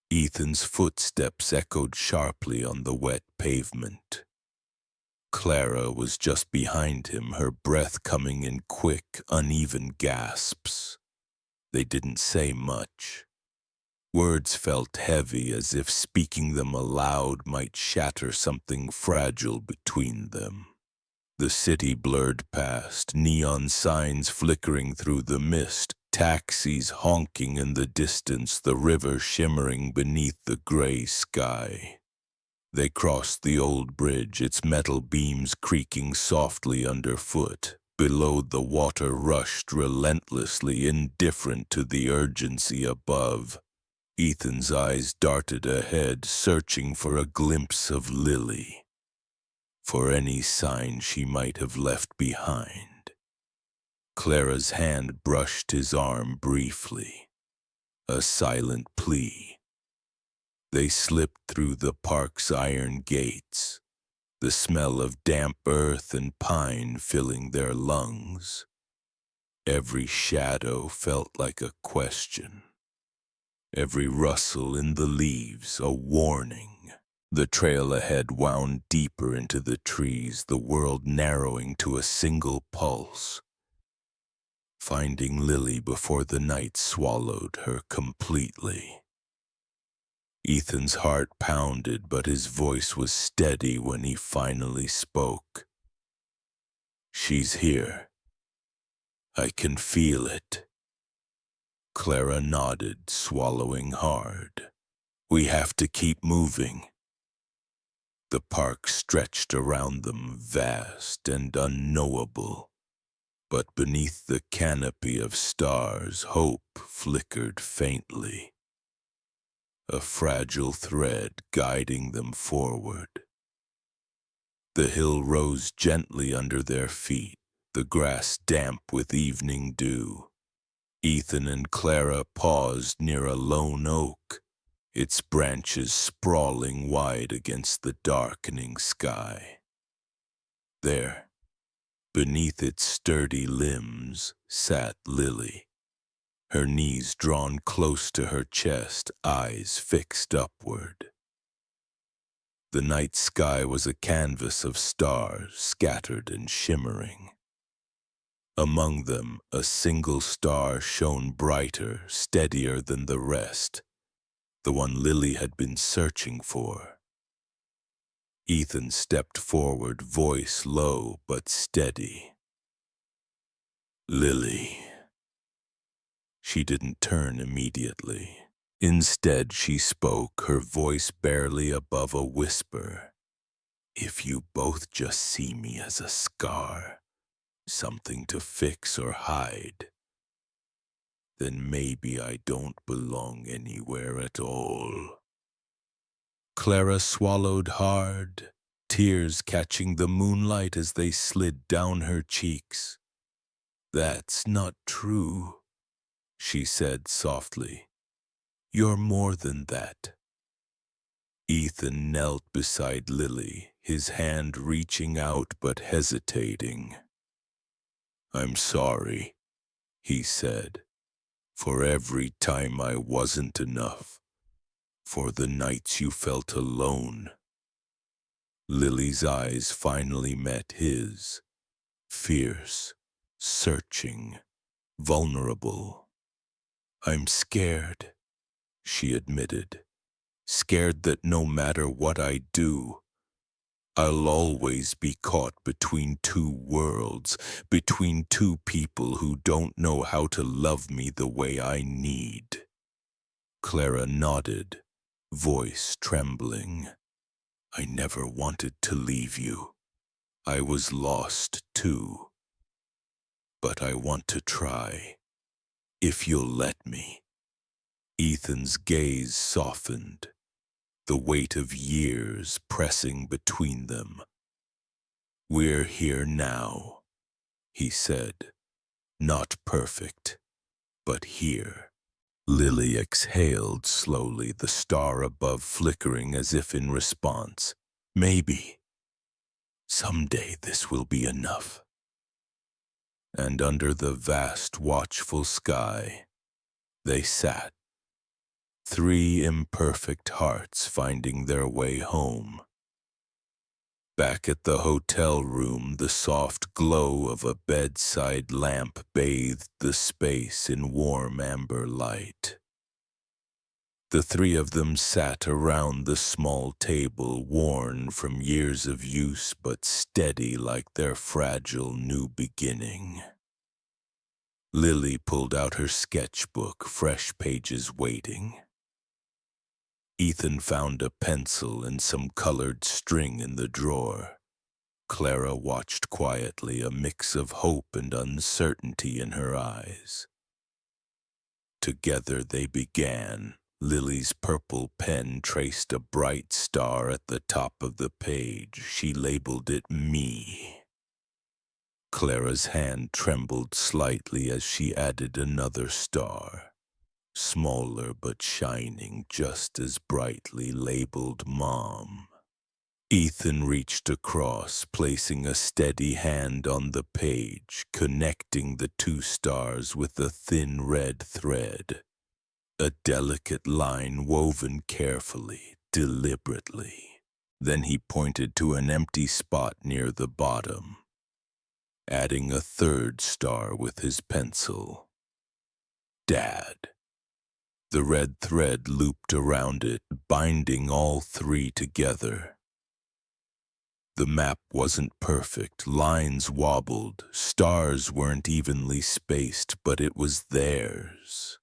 Ethan's footsteps echoed sharply on the wet pavement. Clara was just behind him, her breath coming in quick, uneven gasps. They didn't say much. Words felt heavy, as if speaking them aloud might shatter something fragile between them. The city blurred past, neon signs flickering through the mist, taxis honking in the distance, the river shimmering beneath the gray sky. They crossed the old bridge, its metal beams creaking softly underfoot. Below, the water rushed relentlessly, indifferent to the urgency above. Ethan's eyes darted ahead, searching for a glimpse of Lily, for any sign she might have left behind. Clara's hand brushed his arm briefly, a silent plea. They slipped through the park's iron gates, the smell of damp earth and pine filling their lungs. Every shadow felt like a question. Every rustle in the leaves a warning. The trail ahead wound deeper into the trees, the world narrowing to a single pulse. Finding Lily before the night swallowed her completely. Ethan's heart pounded, but his voice was steady when he finally spoke. She's here. I can feel it. Clara nodded, swallowing hard. We have to keep moving. The park stretched around them, vast and unknowable. But beneath the canopy of stars, hope flickered faintly, a fragile thread guiding them forward. The hill rose gently under their feet, the grass damp with evening dew. Ethan and Clara paused near a lone oak, its branches sprawling wide against the darkening sky. There, beneath its sturdy limbs, sat Lily, her knees drawn close to her chest, eyes fixed upward. The night sky was a canvas of stars, scattered and shimmering. Among them, a single star shone brighter, steadier than the rest, the one Lily had been searching for. Ethan stepped forward, voice low but steady. Lily. She didn't turn immediately. Instead, she spoke, her voice barely above a whisper. If you both just see me as a scar, something to fix or hide, then maybe I don't belong anywhere at all. Clara swallowed hard, tears catching the moonlight as they slid down her cheeks. That's not true, she said softly. You're more than that. Ethan knelt beside Lily, his hand reaching out but hesitating. I'm sorry, he said, for every time I wasn't enough, for the nights you felt alone. Lily's eyes finally met his, fierce, searching, vulnerable. I'm scared, she admitted, scared that no matter what I do, I'll always be caught between two worlds, between two people who don't know how to love me the way I need. Clara nodded, voice trembling. I never wanted to leave you. I was lost too. But I want to try, if you'll let me. Ethan's gaze softened, the weight of years pressing between them. We're here now, he said. Not perfect, but here. Lily exhaled slowly, the star above flickering as if in response. Maybe. Someday this will be enough. And under the vast, watchful sky, they sat, three imperfect hearts finding their way home. Back at the hotel room, the soft glow of a bedside lamp bathed the space in warm amber light. The three of them sat around the small table, worn from years of use but steady like their fragile new beginning. Lily pulled out her sketchbook, fresh pages waiting. Ethan found a pencil and some colored string in the drawer. Clara watched quietly, a mix of hope and uncertainty in her eyes. Together they began. Lily's purple pen traced a bright star at the top of the page. She labeled it Me. Clara's hand trembled slightly as she added another star, smaller but shining just as brightly, labeled Mom. Ethan reached across, placing a steady hand on the page, connecting the two stars with a thin red thread. A delicate line woven carefully, deliberately. Then he pointed to an empty spot near the bottom, adding a third star with his pencil. Dad. The red thread looped around it, binding all three together. The map wasn't perfect, lines wobbled, stars weren't evenly spaced, but it was theirs.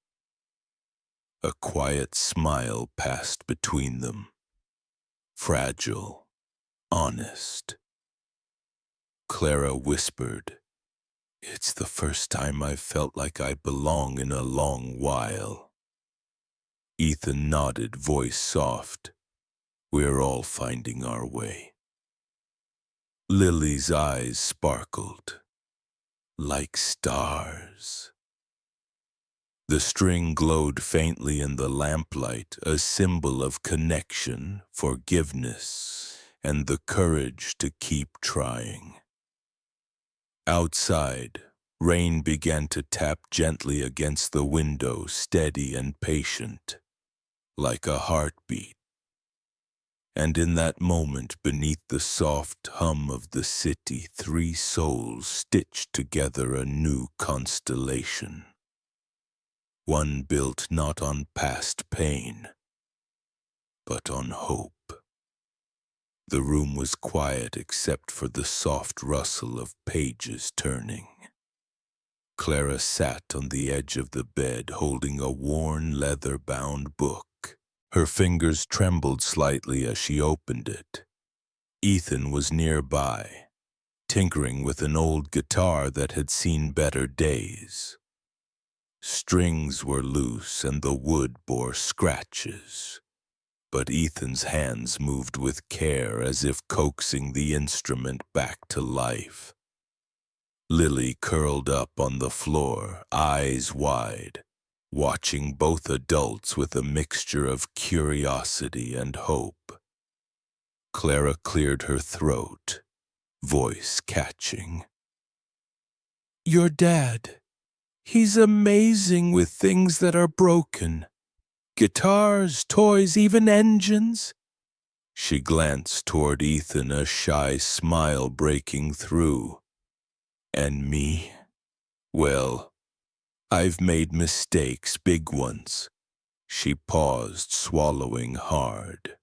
A quiet smile passed between them. Fragile, honest. Clara whispered, "It's the first time I've felt like I belong in a long while." Ethan nodded, voice soft. "We're all finding our way." Lily's eyes sparkled, like stars. The string glowed faintly in the lamplight, a symbol of connection, forgiveness, and the courage to keep trying. Outside, rain began to tap gently against the window, steady and patient, like a heartbeat. And in that moment, beneath the soft hum of the city, three souls stitched together a new constellation. One built not on past pain, but on hope. The room was quiet except for the soft rustle of pages turning. Clara sat on the edge of the bed, holding a worn, leather-bound book. Her fingers trembled slightly as she opened it. Ethan was nearby, tinkering with an old guitar that had seen better days. Strings were loose and the wood bore scratches, but Ethan's hands moved with care as if coaxing the instrument back to life. Lily curled up on the floor, eyes wide, watching both adults with a mixture of curiosity and hope. Clara cleared her throat, voice catching. "Your dad. He's amazing with things that are broken. Guitars, toys, even engines." She glanced toward Ethan, a shy smile breaking through. "And me? Well, I've made mistakes, big ones." She paused, swallowing hard.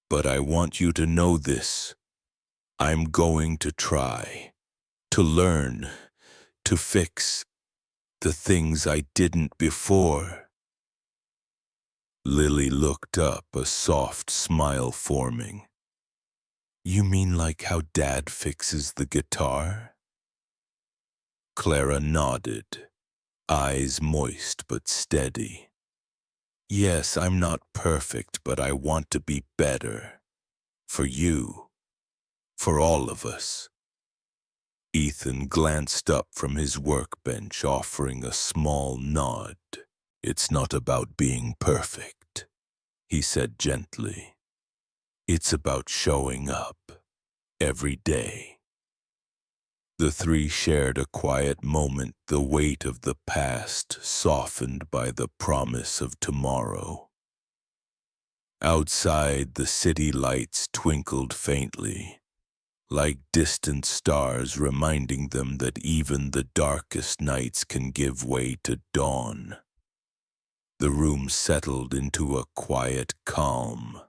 "But I want you to know this. I'm going to try, to learn, to fix the things I didn't before." Lily looked up, a soft smile forming. "You mean like how Dad fixes the guitar?" Clara nodded, eyes moist but steady. "Yes, I'm not perfect, but I want to be better. For you, for all of us." Ethan glanced up from his workbench, offering a small nod. "It's not about being perfect," he said gently. "It's about showing up, every day." The three shared a quiet moment, the weight of the past softened by the promise of tomorrow. Outside, the city lights twinkled faintly, like distant stars reminding them that even the darkest nights can give way to dawn. The room settled into a quiet calm.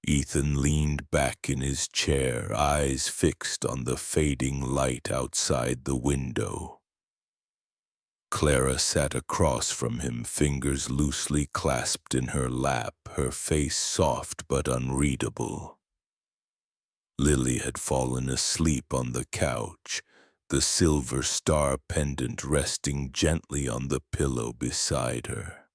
Ethan leaned back in his chair, eyes fixed on the fading light outside the window. Clara sat across from him, fingers loosely clasped in her lap, her face soft but unreadable. Lily had fallen asleep on the couch, the silver star pendant resting gently on the pillow beside her.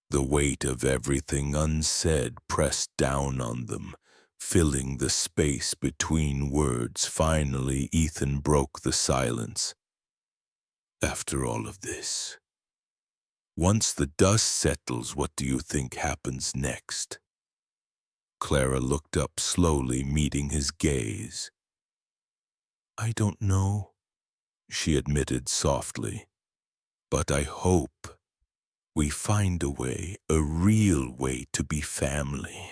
The weight of everything unsaid pressed down on them, filling the space between words. Finally, Ethan broke the silence. "After all of this, once the dust settles, what do you think happens next?" Clara looked up slowly, meeting his gaze. "I don't know," she admitted softly, "but I hope we find a way, a real way to be family."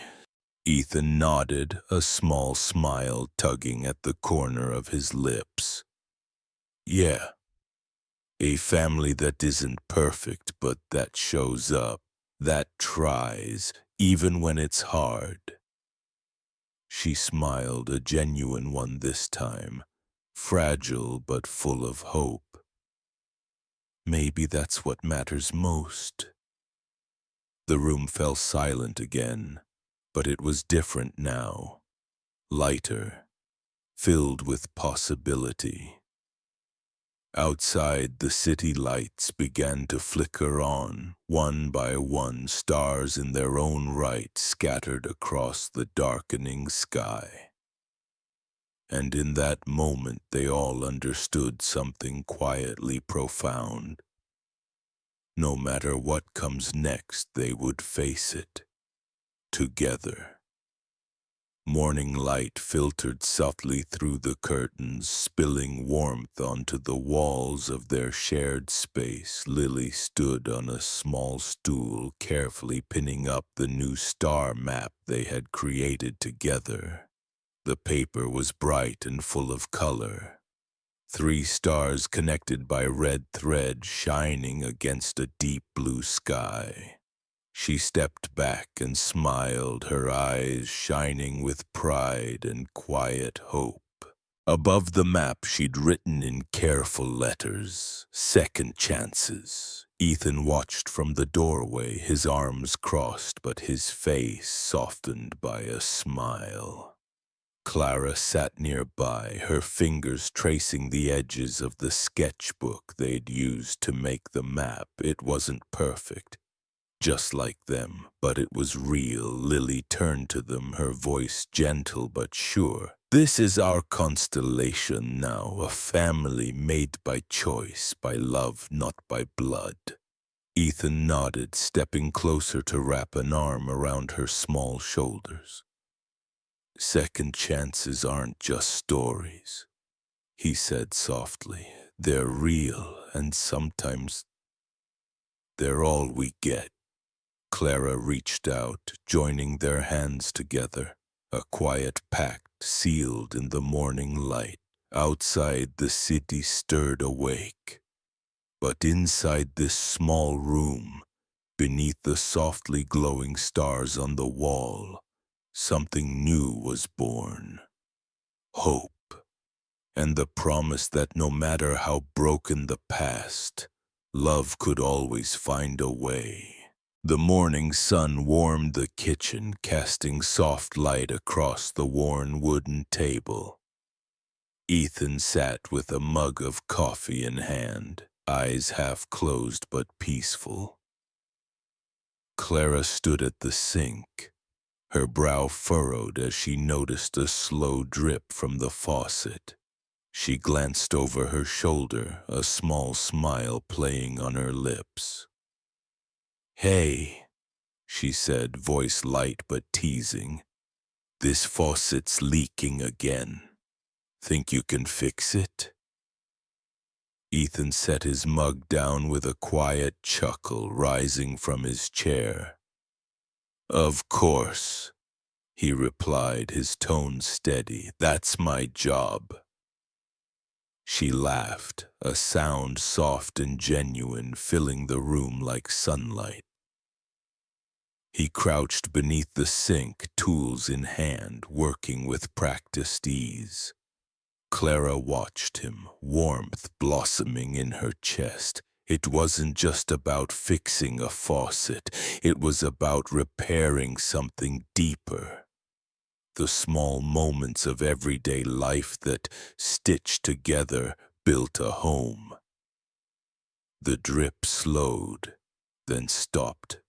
Ethan nodded, a small smile tugging at the corner of his lips. "Yeah, A family that isn't perfect, but that shows up, that tries, even when it's hard. She smiled, a genuine one this time, fragile but full of hope. Maybe that's what matters most. The room fell silent again, but it was different now, lighter, filled with possibility. Outside, the city lights began to flicker on, one by one, stars in their own right scattered across the darkening sky. And in that moment they all understood something quietly profound. No matter what comes next, they would face it, together. Morning light filtered softly through the curtains, spilling warmth onto the walls of their shared space. Lily stood on a small stool, carefully pinning up the new star map they had created together. The paper was bright and full of color. 3 stars connected by red thread shining against a deep blue sky. She stepped back and smiled, her eyes shining with pride and quiet hope. Above the map she'd written in careful letters, "Second chances." Ethan watched from the doorway, his arms crossed but his face softened by a smile. Clara sat nearby, her fingers tracing the edges of the sketchbook they'd used to make the map. It wasn't perfect, just like them, but it was real. Lily turned to them, her voice gentle but sure. "This is our constellation now, a family made by choice, by love, not by blood." Ethan nodded, stepping closer to wrap an arm around her small shoulders. "Second chances aren't just stories," he said softly. "They're real, and sometimes they're all we get." Clara reached out, joining their hands together, a quiet pact sealed in the morning light. Outside, the city stirred awake. But inside this small room, beneath the softly glowing stars on the wall, something new was born. Hope, and the promise that no matter how broken the past, love could always find a way. The morning sun warmed the kitchen, casting soft light across the worn wooden table. Ethan sat with a mug of coffee in hand, eyes half closed but peaceful. Clara stood at the sink, her brow furrowed as she noticed a slow drip from the faucet. She glanced over her shoulder, a small smile playing on her lips. "Hey," she said, voice light but teasing. "This faucet's leaking again. Think you can fix it?" Ethan set his mug down with a quiet chuckle, rising from his chair. "Of course," he replied, his tone steady. "That's my job." She laughed, a sound soft and genuine, filling the room like sunlight. He crouched beneath the sink, tools in hand, working with practiced ease. Clara watched him, warmth blossoming in her chest. It wasn't just about fixing a faucet, it was about repairing something deeper. The small moments of everyday life that, stitched together, built a home. The drip slowed, then stopped.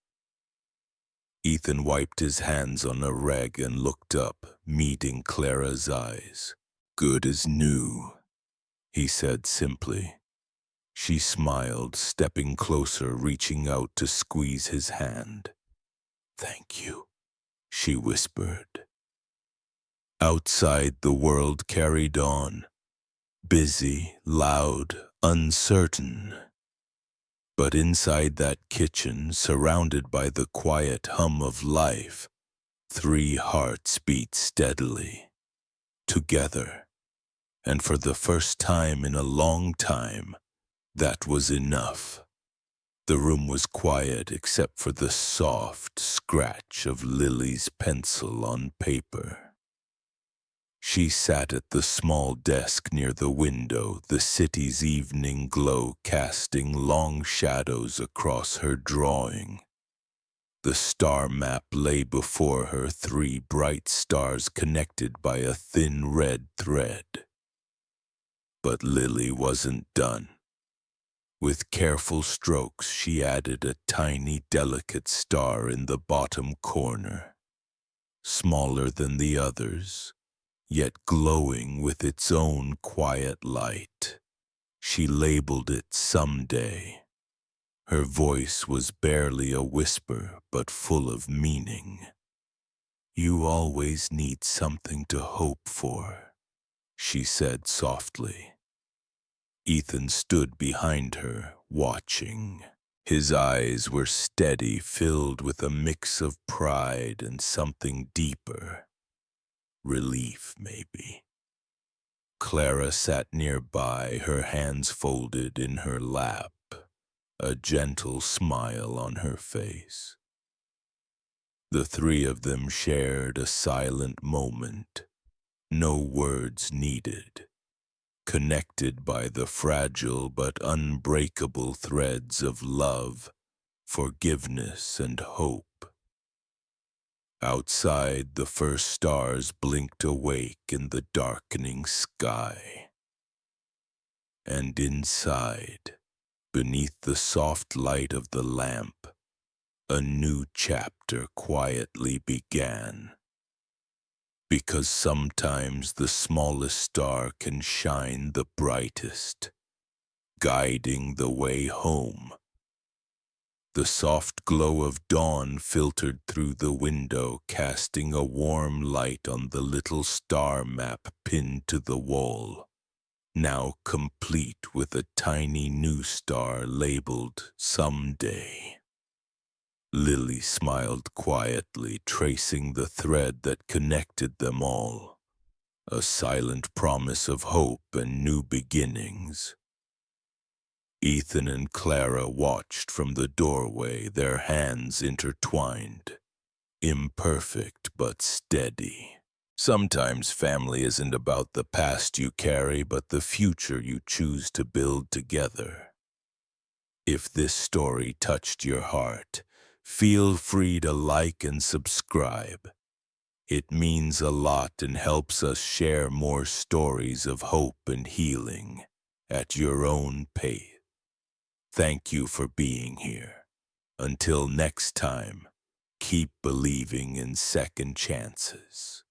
Ethan wiped his hands on a rag and looked up, meeting Clara's eyes. "Good as new," he said simply. She smiled, stepping closer, reaching out to squeeze his hand. "Thank you," she whispered. Outside, the world carried on, busy, loud, uncertain. But inside that kitchen, surrounded by the quiet hum of life, 3 hearts beat steadily, together. And for the first time in a long time, That was enough. The room was quiet except for the soft scratch of Lily's pencil on paper. She sat at the small desk near the window, the city's evening glow casting long shadows across her drawing. The star map lay before her, 3 bright stars connected by a thin red thread. But Lily wasn't done. With careful strokes, she added a tiny, delicate star in the bottom corner, smaller than the others, yet glowing with its own quiet light. She labeled it Someday. Her voice was barely a whisper, but full of meaning. You always need something to hope for, she said softly. Ethan stood behind her, watching. His eyes were steady, filled with a mix of pride and something deeper. Relief, maybe. Clara sat nearby, her hands folded in her lap, a gentle smile on her face. The 3 of them shared a silent moment, no words needed, connected by the fragile but unbreakable threads of love, forgiveness, and hope. Outside, the first stars blinked awake in the darkening sky. And inside, beneath the soft light of the lamp, a new chapter quietly began. Because sometimes the smallest star can shine the brightest, guiding the way home. The soft glow of dawn filtered through the window, casting a warm light on the little star map pinned to the wall, now complete with a tiny new star labeled Someday. Lily smiled quietly, tracing the thread that connected them all, a silent promise of hope and new beginnings. Ethan and Clara watched from the doorway, their hands intertwined, imperfect but steady. Sometimes family isn't about the past you carry, but the future you choose to build together. If this story touched your heart, feel free to like and subscribe. It means a lot and helps us share more stories of hope and healing at your own pace. Thank you for being here. Until next time, keep believing in second chances.